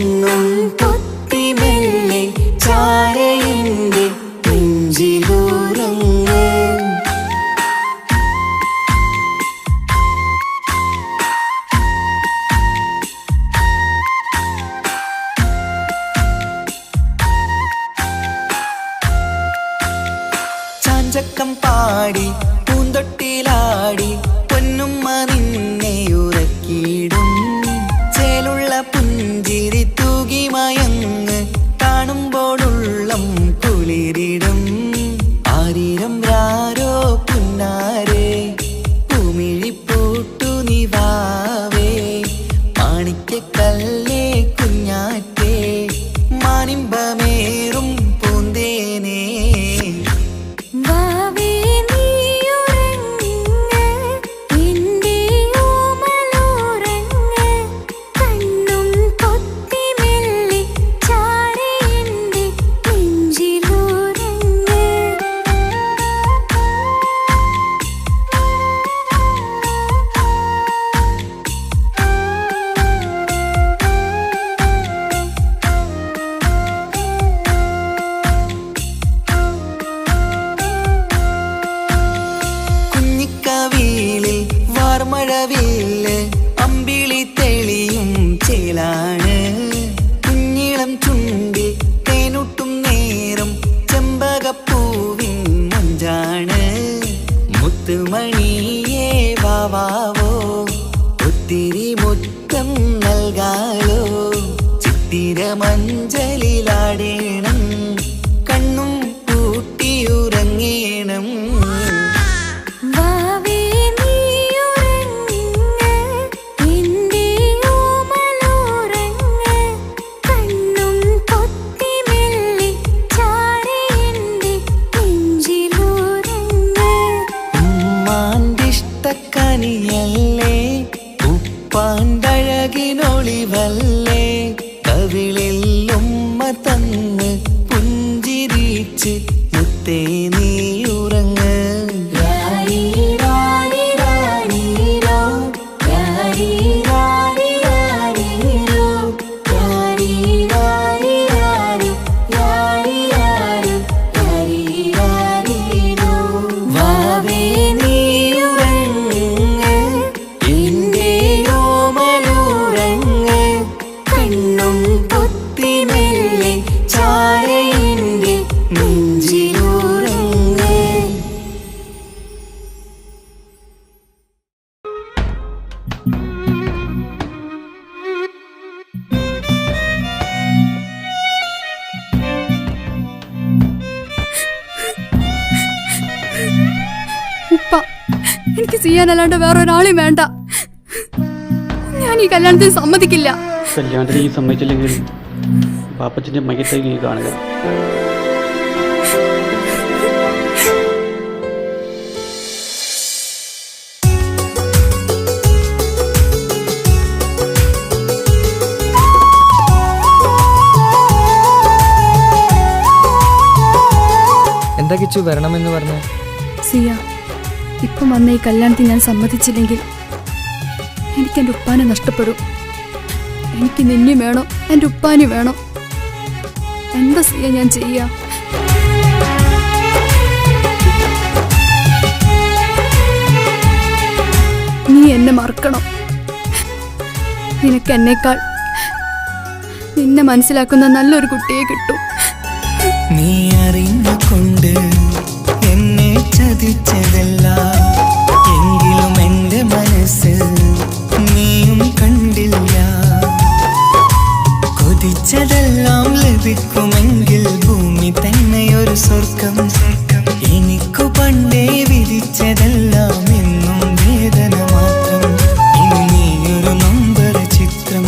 കണ്ണും പൊത്തി മെല്ലെ ചാരയിൻ്റെ നെഞ്ചിലുറങ്ങ്. ചാഞ്ചക്കം പാടി പൂന്തൊട്ടിലാടി പൊന്നുമ്മ നിന്നെ ഉറക്കിയിടും. ചേലുള്ള പുഞ്ചിരി തൂകി മയങ്ങ് കാണുമ്പോഴുള്ളം കുളിരിടും. ആരിരം രാരോ പുന്നാരേ ഭൂമിഴിപ്പൂട്ടു നിവാവേ മാണിക്യക്കല്ലേ കുഞ്ഞാറ്റേ മാനിമ്പമേറും പൂന്തേനേ. വാർമഴവില്ല് അമ്പിളി തെളിയും ചേലാണ്. കുഞ്ഞിളം ചുണ്ടിൽ തേനൂട്ടും നേരം ചെമ്പകപ്പൂവിൻ മഞ്ചാണ്. മുത്തുമണിയേ വാവാവോ ഒത്തിരി മുത്തം നൽകാലോ. ചിത്തിര മഞ്ചലിലാടേണം കണ്ണും പൂട്ടിയുറങ്ങേണം. കനിയല്ലേ ഉപ്പാണ്ടഴകിനൊളിവല്ലേ കവിളിൽ ഉമ്മ തന്ന് പുഞ്ചിരിച്ച് മുത്തേ നീ ഉറങ്ങ്. എനിക്ക് ചെയ്യാനല്ലാണ്ട് വേറൊരാളെയും വേണ്ട. ഞാൻ ഈ കല്യാണത്തിന് സമ്മതിക്കില്ല. കല്യാണത്തിന് ഈ സമ്മതിച്ചില്ലെങ്കിൽ പാപ്പച്ചന്റെ മയ്യത്തേക്ക് കാണുക. എന്താ കിച്ചു വരണമെന്ന് പറഞ്ഞു? സിയ, ഇപ്പം വന്ന ഈ കല്യാണത്തിന് ഞാൻ സമ്മതിച്ചില്ലെങ്കിൽ എനിക്ക് എൻ്റെ ഉപ്പാനെ നഷ്ടപ്പെടും. എനിക്ക് നിന്നെ വേണം, എൻ്റെ ഉപ്പാനെ വേണം. എന്താ സിയ ഞാൻ ചെയ്യാ? നീ എന്നെ മറക്കണം. നിനക്ക് എന്നേക്കാൾ നിന്നെ മനസ്സിലാക്കുന്ന നല്ലൊരു കുട്ടിയെ കിട്ടും. നീ അറിഞ്ഞുകൊണ്ട് എന്നെ ചതിച്ചതല്ല, എങ്കിലും എൻ്റെ മനസ്സ് നീയും കണ്ടില്ല. കൊതിച്ചതെല്ലാം ലഭിക്കുമെങ്കിൽ ഭൂമി തന്നെ ഒരു സ്വർഗം. എനിക്കു പണ്ടേ വിധിച്ചതെല്ലാം എന്നും വേദന മാത്രം. ഇനി നീയൊരു നമ്പർ ചിത്രം,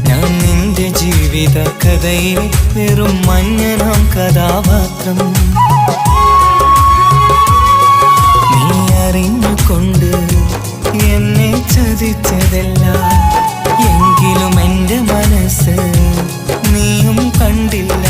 ഞാൻ നിന്റെ ജീവിത കഥയിൽ വെറും മഞ്ഞനാം കഥാപാത്രം. നീ അറിഞ്ഞുകൊണ്ട് എന്നെ ചതിച്ചതല്ല, എങ്കിലും എൻ്റെ മനസ്സ് നീയും കണ്ടില്ല.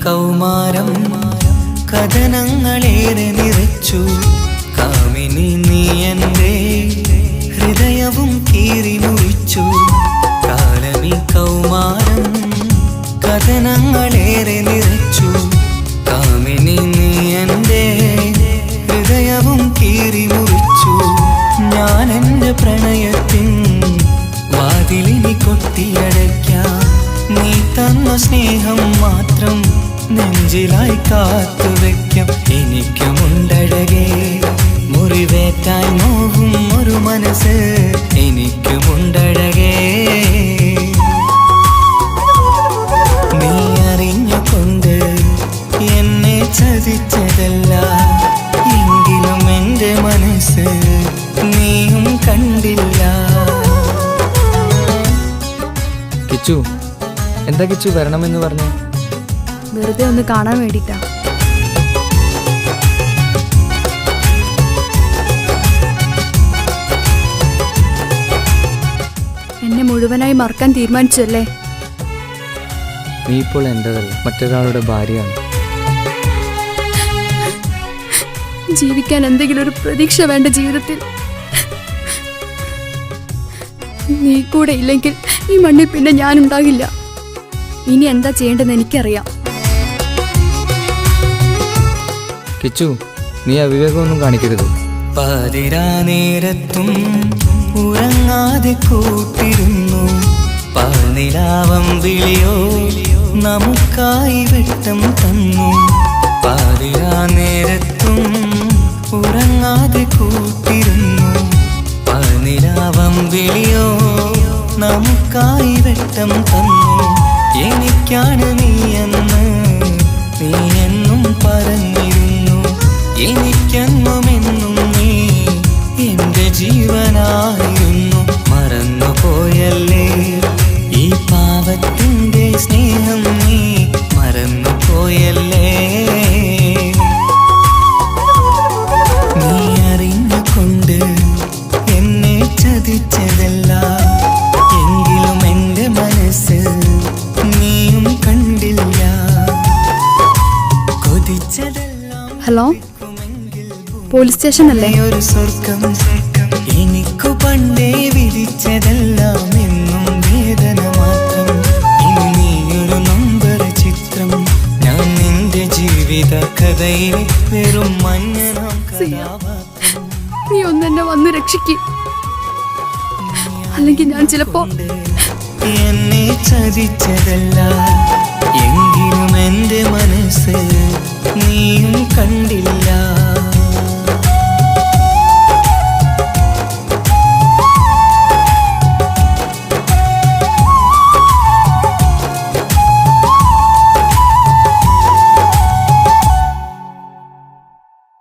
കൗമാരം കഥനങ്ങളേറെ നിറച്ചു. കാമിനി നീ എൻ്റെ ഹൃദയവും കീറി മുറിച്ചു. കാലമി കൗമാരം കഥനങ്ങളേറെ നിറച്ചു. കാമിനി നീ എൻ്റെ ഹൃദയവും കീറി മുറിച്ചു. ഞാൻ എൻ്റെ പ്രണയത്തിൻ വാതിലിനി കൊട്ടിയടയ്ക്കാം. നീ തന്ന സ്നേഹം മാത്രം നെഞ്ചിലായി കാത്തുവെക്കാം. എനിക്കുമുണ്ടഴകേ മുറിവേറ്റായി നോവും ഒരു മനസ്സ്. എനിക്കുമുണ്ടഴകേ നീ അറിഞ്ഞുകൊണ്ട് എന്നെ ചതിച്ചതല്ല. എങ്കിലും എൻ്റെ മനസ്സ് നീയും കണ്ടില്ല. കിച്ചു, എന്താ കിച്ചു വരണമെന്ന് പറഞ്ഞു? വെറുതെ ഒന്ന് കാണാൻ വേണ്ടിട്ടാ. എന്നെ മുഴുവനായി മറക്കാൻ തീരുമാനിച്ചല്ലേ? നീ ഇപ്പോൾ എൻ്റെതല്ല, മറ്റൊരാളുടെ ഭാര്യയാണ്. ജീവിക്കാൻ എന്തെങ്കിലും ഒരു പ്രതീക്ഷ വേണ്ട ജീവിതത്തിൽ. നീ കൂടെ ഇല്ലെങ്കിൽ ഈ മണ്ണിൽ പിന്നെ ഞാനുണ്ടാകില്ല. ഇനി എന്താ ചെയ്യേണ്ടതെന്ന് എനിക്കറിയാം. കിച്ചു, നീ അവിവേകമൊന്നും കാണിക്കരുത്. പാതിരാ നേരത്തും ഉറങ്ങാതെ കൂട്ടിരുന്നു. പാൽനിലാവം വിളിയോ നമുക്കായി വെട്ടം തന്നു. പാതിരാ നേരത്തും ഉറങ്ങാതെ കൂട്ടിരുന്നു. പാൽനിലാവം വിളിയോ നമുക്കായി വെട്ടം തന്നു. എനിക്കാണ് നീയെന്ന് നീ എന്നും പറഞ്ഞിരുന്നു. എനിക്കെന്നുമെന്നും നീ എൻ്റെ ജീവനായിരുന്നു. മറന്നുപോയല്ലേ ഈ പാവത്തിൻ്റെ സ്നേഹം, നീ മറന്നുപോയല്ലേ. നീ അറിഞ്ഞുകൊണ്ട് എന്നെ ചതിച്ചതല്ല. എങ്കിലും എൻ്റെ മനസ്സ് നീയും കണ്ടില്ല. കൊതിച്ചതെല്ലാം ഹലോ, പോലീസ് സ്റ്റേഷൻ അല്ലേ? ഒരു സ്വർഗം എനിക്കു പണ്ടേ വിധിച്ചതെല്ലാം എന്നും വേദന മാത്രം. ഇനി നീയൊരു നമ്പർ ചിത്രം. ഞാൻ നിന്റെ ജീവിത കഥയിൽ വെറും മഞ്ഞനാം കഥാപാത്രം. നീ ഒന്നെന്നെ വന്ന് രക്ഷിക്ക്. അല്ലെങ്കിൽ ഞാൻ ചിലപ്പോ എന്നെ ചതിച്ചതല്ല. എങ്കിലും എൻ്റെ മനസ്സ്